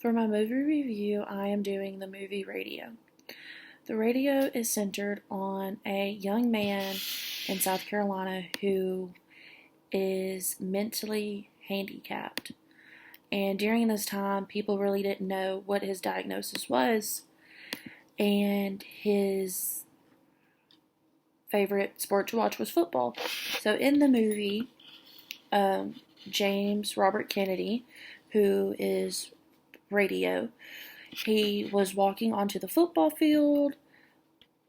For my movie review, I am doing the movie Radio. The Radio is centered on a young man in South Carolina who is mentally handicapped. And during this time, people really didn't know what his diagnosis was. And his favorite sport to watch was football. So in the movie, James Robert Kennedy, who is Radio, he was walking onto the football field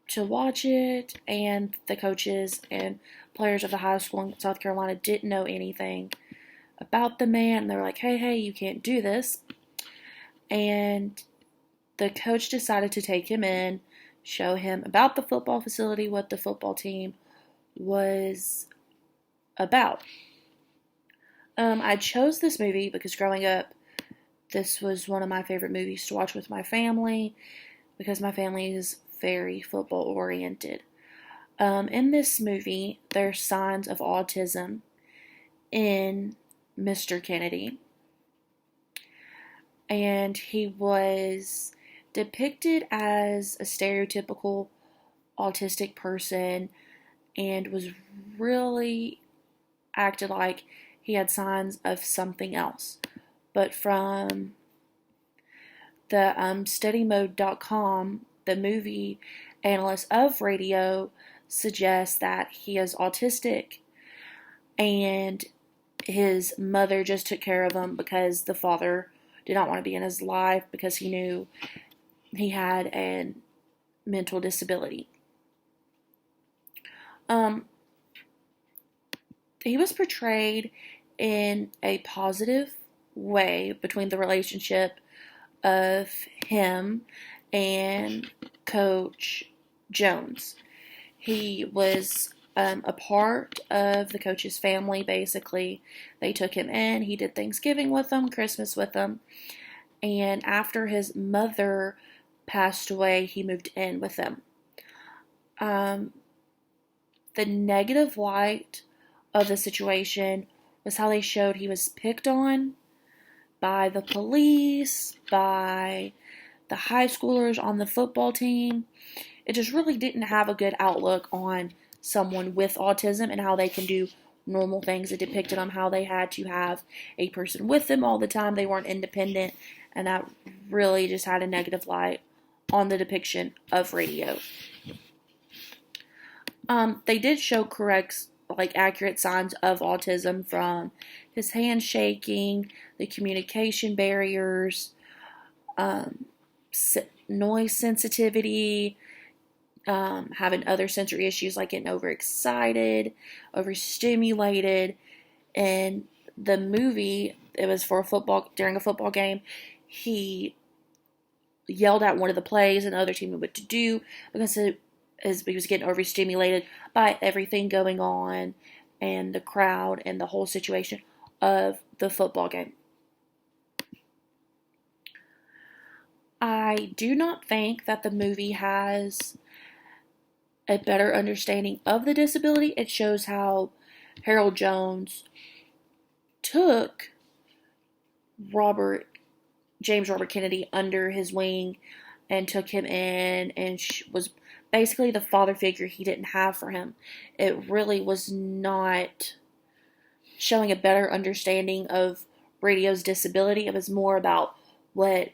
to watch it, and the coaches and players of the high school in South Carolina didn't know anything about the man. They were like, hey, you can't do this. And the coach decided to take him in, show him about the football facility, what the football team was about. I chose this movie because growing up, this was one of my favorite movies to watch with my family because my family is very football oriented. In this movie, there's signs of autism in Mr. Kennedy. And he was depicted as a stereotypical autistic person and was really acted like he had signs of something else. But from the StudyMode.com, the movie analyst of Radio suggests that he is autistic and his mother just took care of him because the father did not want to be in his life because he knew he had a mental disability. He was portrayed in a positive way between the relationship of him and Coach Jones. He was a part of the coach's family, basically. They took him in. He did Thanksgiving with them, Christmas with them. And after his mother passed away, he moved in with them. The negative light of the situation was how they showed he was picked on by the police, by the high schoolers on the football team. It just really didn't have a good outlook on someone with autism and how they can do normal things. It depicted on how they had to have a person with them all the time. They weren't independent, and that really just had a negative light on the depiction of Radio. They did show accurate signs of autism from his hand shaking, the communication barriers, noise sensitivity, having other sensory issues like getting overexcited, overstimulated. In the movie, it was during a football game, he yelled at one of the plays and the other team knew what to do because he was getting overstimulated by everything going on and the crowd and the whole situation of the football game. I do not think that the movie has a better understanding of the disability. It shows how Harold Jones took James Robert Kennedy under his wing and took him in and was basically the father figure he didn't have for him. It really was not showing a better understanding of Radio's disability. It was more about what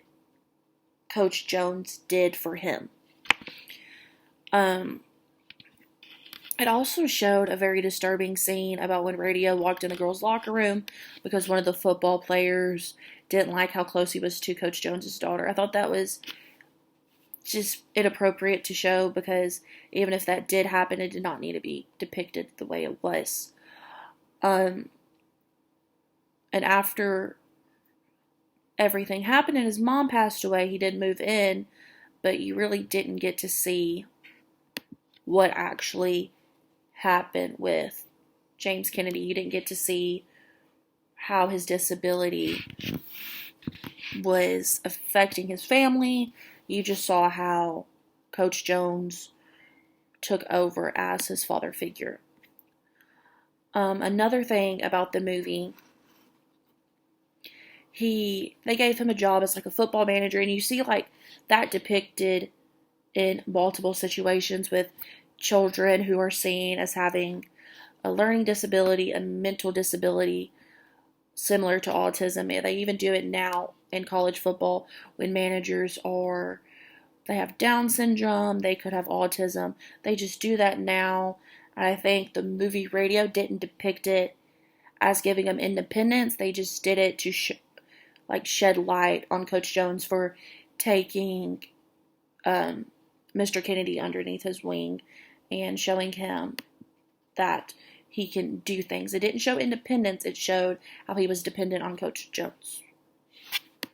Coach Jones did for him. It also showed a very disturbing scene about when Radio walked in the girls' locker room because one of the football players didn't like how close he was to Coach Jones's daughter. I thought that was just inappropriate to show because even if that did happen, it did not need to be depicted the way it was. And after everything happened and his mom passed away, he did move in, but you really didn't get to see what actually happened with James Kennedy. You didn't get to see how his disability was affecting his family. You just saw how Coach Jones took over as his father figure. Another thing about the movie, they gave him a job as like a football manager, and you see like that depicted in multiple situations with children who are seen as having a learning disability, a mental disability similar to autism. They even do it now in college football when managers are, they have Down syndrome, they could have autism. They just do that now. And I think the movie Radio didn't depict it as giving them independence. They just did it to shed light on Coach Jones for taking Mr. Kennedy underneath his wing and showing him that he can do things. It didn't show independence. It showed how he was dependent on Coach Jones.